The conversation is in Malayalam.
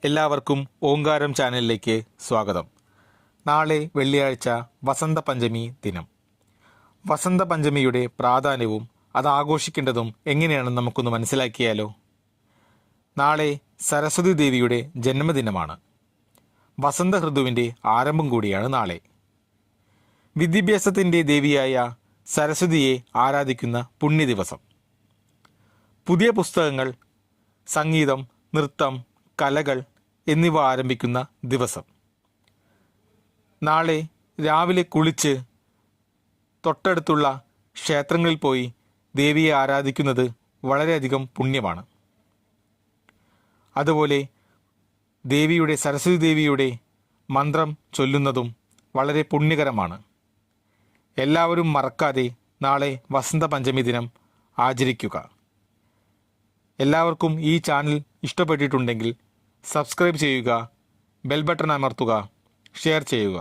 എല്ലാവർക്കും ഓങ്കാരം ചാനലിലേക്ക് സ്വാഗതം. നാളെ വെള്ളിയാഴ്ച വസന്തപഞ്ചമി ദിനം. വസന്തപഞ്ചമിയുടെ പ്രാധാന്യവും അത് ആഘോഷിക്കേണ്ടതും എങ്ങനെയാണെന്ന് നമുക്കൊന്ന് മനസ്സിലാക്കിയാലോ. നാളെ സരസ്വതി ദേവിയുടെ ജന്മദിനമാണ്. വസന്ത ഋതുവിൻ്റെ ആരംഭം കൂടിയാണ് നാളെ. വിദ്യാഭ്യാസത്തിൻ്റെ ദേവിയായ സരസ്വതിയെ ആരാധിക്കുന്ന പുണ്യദിവസം. പുതിയ പുസ്തകങ്ങൾ, സംഗീതം, നൃത്തം, കലകൾ എന്നിവ ആരംഭിക്കുന്ന ദിവസം. നാളെ രാവിലെ കുളിച്ച് തൊട്ടടുത്തുള്ള ക്ഷേത്രങ്ങളിൽ പോയി ദേവിയെ ആരാധിക്കുന്നത് വളരെയധികം പുണ്യമാണ്. അതുപോലെ സരസ്വതി ദേവിയുടെ മന്ത്രം ചൊല്ലുന്നതും വളരെ പുണ്യകരമാണ്. എല്ലാവരും മറക്കാതെ നാളെ വസന്തപഞ്ചമി ദിനം ആചരിക്കുക. എല്ലാവർക്കും ഈ ചാനൽ ഇഷ്ടപ്പെട്ടിട്ടുണ്ടെങ്കിൽ സബ്സ്ക്രൈബ് ചെയ്യുക, ബെൽ ബട്ടൺ അമർത്തുക, ഷെയർ ചെയ്യുക.